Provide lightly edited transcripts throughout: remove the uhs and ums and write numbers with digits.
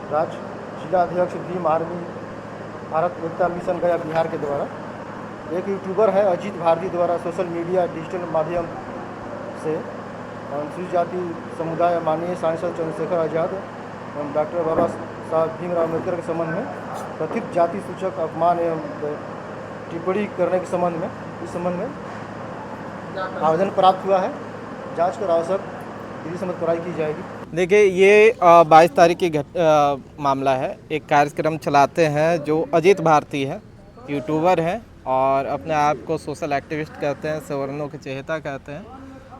राज्य जिला अध्यक्ष भीम आर्मी भारत एकता मिशन गया बिहार के द्वारा एक यूट्यूबर है अजीत भारती द्वारा सोशल मीडिया डिजिटल माध्यम से अनुसूचित जाति समुदाय माननीय सांसद चंद्रशेखर आज़ाद एवं डॉक्टर बाबा साहब भीमराव अम्बेडकर के संबंध में कथित जाति सूचक अपमान एवं टिप्पणी करने के संबंध में इस संबंध में आवेदन प्राप्त हुआ है। जांच कर आवश्यक विधि सम्मत कार्रवाई की जाएगी। देखिए, ये 22 तारीख की मामला है। एक कार्यक्रम चलाते हैं जो अजीत भारती है, यूट्यूबर है और अपने आप को सोशल एक्टिविस्ट कहते हैं, सवर्णों के चहेता कहते हैं।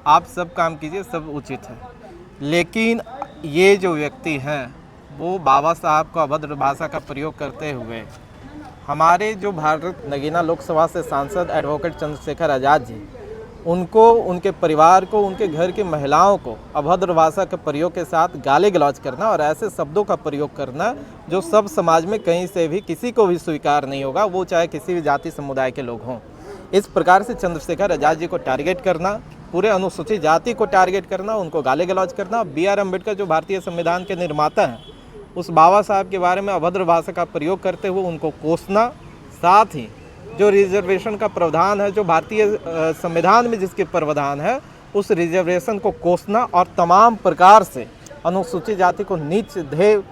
आप सब काम कीजिए, सब उचित है, लेकिन ये जो व्यक्ति हैं वो बाबा साहब को अभद्र भाषा का प्रयोग करते हुए हमारे जो भारत नगीना लोकसभा से सांसद एडवोकेट चंद्रशेखर आज़ाद जी, उनको, उनके परिवार को, उनके घर की महिलाओं को अभद्र भाषा के प्रयोग के साथ गाली गलौज करना और ऐसे शब्दों का प्रयोग करना जो सब समाज में कहीं से भी किसी को भी स्वीकार नहीं होगा, वो चाहे किसी भी जाति समुदाय के लोग हों। इस प्रकार से चंद्रशेखर आज़ाद जी को टारगेट करना, पूरे अनुसूचित जाति को टारगेट करना, उनको गाली गलौज करना, B.R. अम्बेडकर जो भारतीय संविधान के निर्माता हैं उस बाबा साहब के बारे में अभद्र भाषा का प्रयोग करते हुए उनको कोसना, साथ ही जो रिजर्वेशन का प्रावधान है, जो भारतीय संविधान में जिसके प्रावधान है, उस रिजर्वेशन को कोसना और तमाम प्रकार से अनुसूचित जाति को नीच ध्येय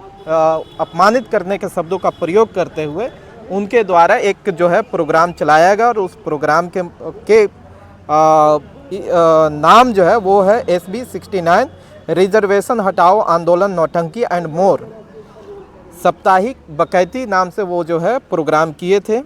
अपमानित करने के शब्दों का प्रयोग करते हुए उनके द्वारा एक जो है प्रोग्राम चलाया गया और उस प्रोग्राम के नाम जो है वो है SB 69 रिजर्वेशन हटाओ आंदोलन नौटंकी एंड मोर। साप्ताहिक बकैती नाम से वो जो है प्रोग्राम किए थे,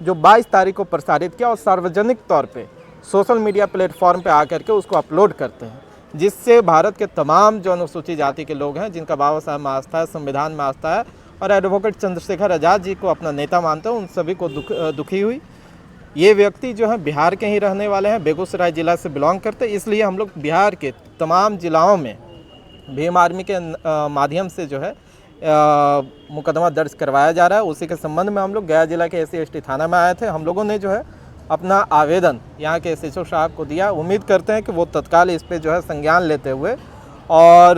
जो 22 तारीख को प्रसारित किया और सार्वजनिक तौर पे सोशल मीडिया प्लेटफॉर्म पे आकर के उसको अपलोड करते हैं, जिससे भारत के तमाम जो अनुसूचित जाति के लोग हैं, जिनका बाबा साहब में आस्था है, संविधान में आस्था है और एडवोकेट चंद्रशेखर आज़ाद जी को अपना नेता मानते हैं, उन सभी को दुखी हुई। ये व्यक्ति जो है बिहार के ही रहने वाले हैं, बेगूसराय जिला से बिलोंग करते हैं, इसलिए हम लोग बिहार के तमाम जिलाओं में भीम आर्मी के माध्यम से जो है मुकदमा दर्ज करवाया जा रहा है। उसी के संबंध में हम लोग गया जिला के SC/ST थाना में आए थे। हम लोगों ने जो है अपना आवेदन यहाँ के SHO साहब को दिया। उम्मीद करते हैं कि वो तत्काल इस पे जो है संज्ञान लेते हुए और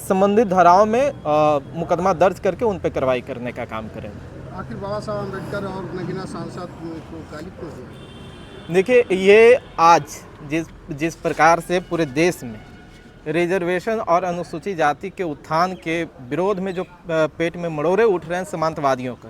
संबंधित धाराओं में मुकदमा दर्ज करके उन पे कार्रवाई करने का काम करेंगे। आखिर बाबा साहब अम्बेडकर और नगीना सांसद को गाली क्यों दी? देखिए, ये आज जिस प्रकार से पूरे देश में रिजर्वेशन और अनुसूचित जाति के उत्थान के विरोध में जो पेट में मरोड़े उठ रहे हैं समांतवादियों का,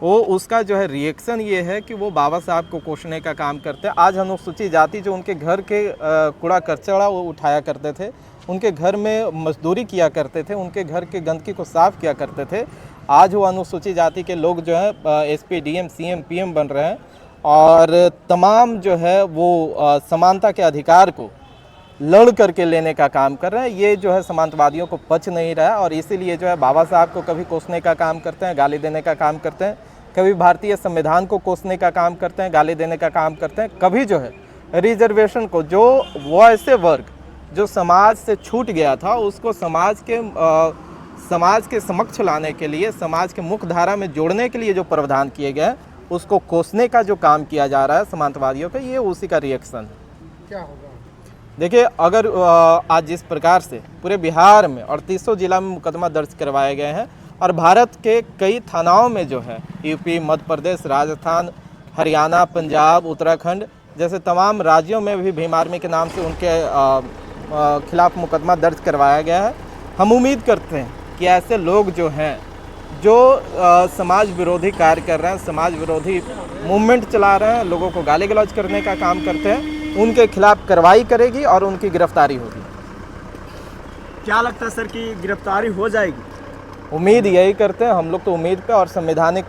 वो उसका जो है रिएक्शन ये है कि वो बाबा साहब को कोसने का काम करते हैं। आज अनुसूचित जाति जो उनके घर के कूड़ा कचरा वो उठाया करते थे, उनके घर में मजदूरी किया करते थे, उनके घर के गंदगी को साफ किया करते थे, आज वो अनुसूचित जाति के लोग जो है SP, DM, CM, PM बन रहे हैं और तमाम जो है वो समानता के अधिकार को लड़ करके लेने का काम कर रहे हैं। ये जो है समांतवादियों को पच नहीं रहा और इसीलिए जो है बाबा साहब को कभी कोसने का काम करते हैं, गाली देने का काम करते हैं, कभी भारतीय संविधान को कोसने का काम करते हैं, गाली देने का काम करते हैं, कभी जो है रिजर्वेशन को, जो वो ऐसे वर्ग जो समाज से छूट गया था उसको समाज के समक्ष लाने के लिए, समाज के मुख्य धारा में जोड़ने के लिए जो प्रावधान किए गए हैं उसको कोसने का जो काम किया जा रहा है समांतवादियों का, ये उसी का रिएक्शन है। क्या होगा? देखिए, अगर आज जिस प्रकार से पूरे बिहार में 3800 जिला में मुकदमा दर्ज करवाए गए हैं और भारत के कई थानाओं में जो है UP, मध्य प्रदेश, राजस्थान, हरियाणा, पंजाब, उत्तराखंड जैसे तमाम राज्यों में भी भीम आर्मी के नाम से उनके खिलाफ मुकदमा दर्ज करवाया गया है। हम उम्मीद करते हैं कि ऐसे लोग जो हैं, जो समाज विरोधी कार्य कर रहे हैं, समाज विरोधी मूवमेंट चला रहे हैं, लोगों को गाली गलौज करने का काम करते हैं, उनके खिलाफ कार्रवाई करेगी और उनकी गिरफ्तारी होगी। क्या लगता है सर कि गिरफ्तारी हो जाएगी? उम्मीद यही करते हैं हम लोग, तो उम्मीद पे और संविधान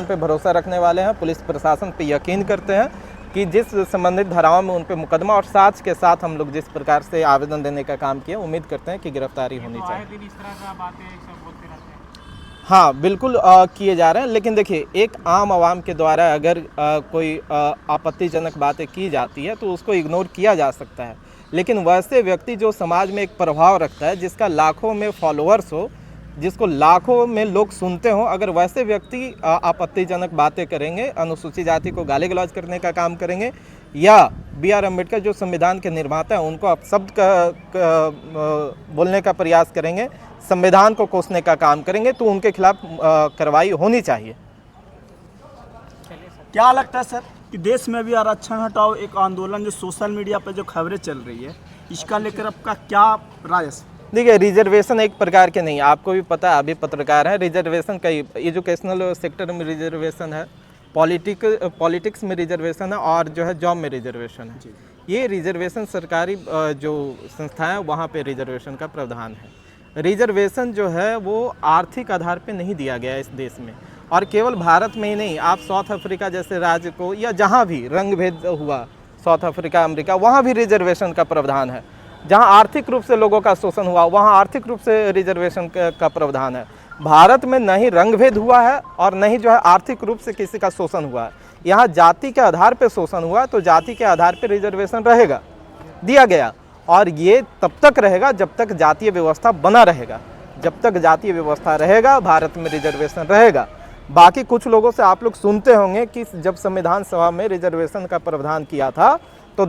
पे भरोसा रखने वाले हैं, पुलिस प्रशासन पे यकीन करते हैं कि जिस संबंधित धाराओं में उन पे मुकदमा और साक्ष्य के साथ हम लोग जिस प्रकार से आवेदन देने का काम किया, उम्मीद करते हैं कि गिरफ्तारी होनी चाहिए। हाँ, बिल्कुल किए जा रहे हैं, लेकिन देखिए, एक आम आवाम के द्वारा अगर कोई आपत्तिजनक बातें की जाती है तो उसको इग्नोर किया जा सकता है, लेकिन वैसे व्यक्ति जो समाज में एक प्रभाव रखता है, जिसका लाखों में फॉलोअर्स हो, जिसको लाखों में लोग सुनते हों, अगर वैसे व्यक्ति आपत्तिजनक बातें करेंगे, अनुसूचित जाति को गाली गलौज करने का काम करेंगे या B.R. अम्बेडकर जो संविधान के निर्माता हैं उनको अपशब्द बोलने का प्रयास करेंगे, संविधान को कोसने का काम करेंगे, तो उनके खिलाफ कार्रवाई होनी चाहिए। क्या लगता है सर कि देश में भी आरक्षण हटाओ एक आंदोलन जो सोशल मीडिया पर जो खबरें चल रही है, इसका लेकर आपका क्या राय है? देखिए, रिजर्वेशन एक प्रकार के नहीं, आपको भी पता है, अभी पत्रकार हैं, रिजर्वेशन कई एजुकेशनल सेक्टर में रिजर्वेशन है, पॉलिटिक्स में रिजर्वेशन है और जो है जॉब में रिजर्वेशन है। ये रिजर्वेशन सरकारी जो संस्थाएं हैं वहाँ पे रिजर्वेशन का प्रावधान है। रिजर्वेशन जो है वो आर्थिक आधार पे नहीं दिया गया है इस देश में, और केवल भारत में ही नहीं, आप साउथ अफ्रीका जैसे राज्य को या जहाँ भी रंग भेद हुआ, साउथ अफ्रीका, अमेरिका, वहाँ भी रिजर्वेशन का प्रावधान है। जहाँ आर्थिक रूप से लोगों का शोषण हुआ वहाँ आर्थिक रूप से रिजर्वेशन का प्रावधान है। भारत में न ही रंग भेद हुआ है और न ही जो है आर्थिक रूप से किसी का शोषण हुआ है। यहाँ जाति के आधार पर शोषण हुआ तो जाति के आधार पर रिजर्वेशन रहेगा, दिया गया, और ये तब तक रहेगा जब तक जातीय व्यवस्था बना रहेगा। जब तक जातीय व्यवस्था रहेगा भारत में रिजर्वेशन रहेगा। बाकी कुछ लोगों से आप लोग सुनते होंगे कि जब संविधान सभा में रिजर्वेशन का प्रावधान किया था तो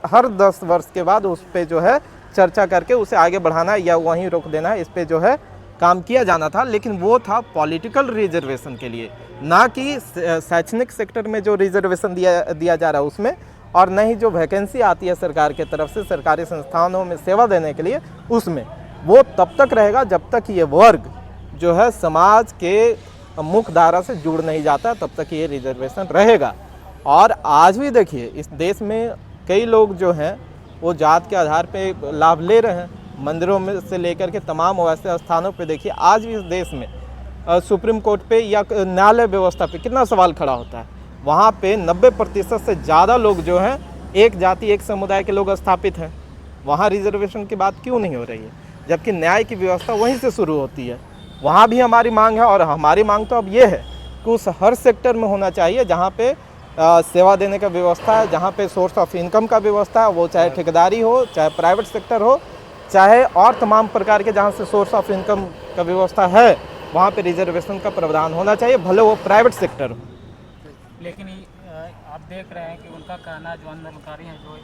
हर 10 वर्ष के बाद उस पर जो है चर्चा करके उसे आगे बढ़ाना या वहीं रोक देना, इस पे जो है काम किया जाना था। लेकिन वो था पॉलिटिकल रिजर्वेशन के लिए, ना कि शैक्षणिक सेक्टर में जो रिजर्वेशन दिया जा रहा है उसमें, और न ही जो वैकेंसी आती है सरकार के तरफ से सरकारी संस्थानों में सेवा देने के लिए उसमें। वो तब तक रहेगा जब तक ये वर्ग जो है समाज के मुख्य धारा से जुड़ नहीं जाता, तब तक ये रिजर्वेशन रहेगा। और आज भी देखिए इस देश में कई लोग जो हैं वो जात के आधार पे लाभ ले रहे हैं। मंदिरों में से लेकर के तमाम वैसे स्थानों पे देखिए आज भी इस देश में सुप्रीम कोर्ट पे या न्यायालय व्यवस्था पे कितना सवाल खड़ा होता है। वहाँ पे 90% से ज़्यादा लोग जो हैं एक जाति एक समुदाय के लोग स्थापित हैं। वहाँ रिजर्वेशन की बात क्यों नहीं हो रही है, जबकि न्याय की व्यवस्था वहीं से शुरू होती है। वहाँ भी हमारी मांग है, और हमारी मांग तो अब ये है कि उस हर सेक्टर में होना चाहिए जहाँ पे सेवा देने का व्यवस्था है, जहाँ पे सोर्स ऑफ इनकम का व्यवस्था है, वो चाहे ठेकेदारी हो, चाहे प्राइवेट सेक्टर हो, चाहे और तमाम प्रकार के जहाँ से सोर्स ऑफ इनकम का व्यवस्था है, वहाँ पे रिजर्वेशन का प्रावधान होना चाहिए, भले वो प्राइवेट सेक्टर हो। लेकिन आप देख रहे हैं कि उनका कहना, जो आंदोलनकारी हैं, जो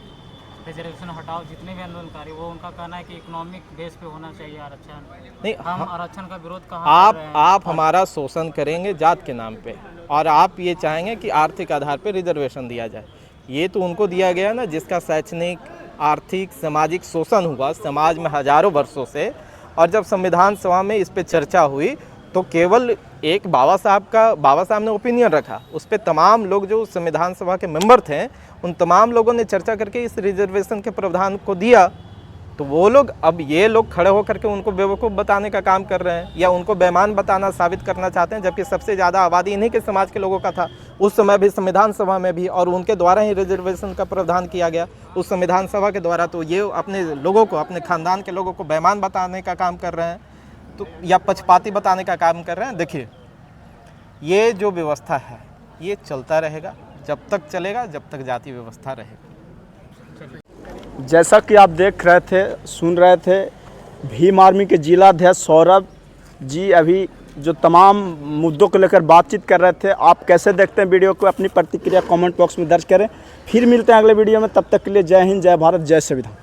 रिजर्वेशन हटाओ, जितने भी आंदोलनकारी, वो उनका कहना है कि इकोनॉमिक बेस पे होना चाहिए आरक्षण। नहीं, हम आरक्षण का विरोध कहाँ कर रहे हैं? आप हमारा शोषण करेंगे जात के नाम पे, और आप ये चाहेंगे कि आर्थिक आधार पे रिजर्वेशन दिया जाए। ये तो उनको दिया गया ना जिसका शैक्षणिक, आर्थिक, सामाजिक शोषण हुआ समाज में हजारों वर्षों से। और जब संविधान सभा में इस पे चर्चा हुई तो केवल एक बाबा साहब ने ओपिनियन रखा, उस पर तमाम लोग जो संविधान सभा के मेंबर थे उन तमाम लोगों ने चर्चा करके इस रिजर्वेशन के प्रावधान को दिया। तो वो लोग, अब ये लोग खड़े होकर के उनको बेवकूफ़ बताने का काम कर रहे हैं या उनको बेईमान बताना, साबित करना चाहते हैं, जबकि सबसे ज़्यादा आबादी इन्हीं के समाज के लोगों का था उस समय भी, संविधान सभा में भी, और उनके द्वारा ही रिजर्वेशन का प्रावधान किया गया उस संविधान सभा के द्वारा। तो ये अपने लोगों को, अपने खानदान के लोगों को बेईमान बताने का काम कर रहे हैं, तो या पक्षपाती बताने का काम कर रहे हैं। देखिए, ये जो व्यवस्था है ये चलता रहेगा, जब तक चलेगा, जब तक जाति व्यवस्था रहेगी। जैसा कि आप देख रहे थे, सुन रहे थे, भीम आर्मी के जिला अध्यक्ष सौरभ जी अभी जो तमाम मुद्दों को लेकर बातचीत कर रहे थे। आप कैसे देखते हैं वीडियो को, अपनी प्रतिक्रिया कमेंट बॉक्स में दर्ज करें। फिर मिलते हैं अगले वीडियो में, तब तक के लिए जय हिंद, जय भारत, जय संविधान।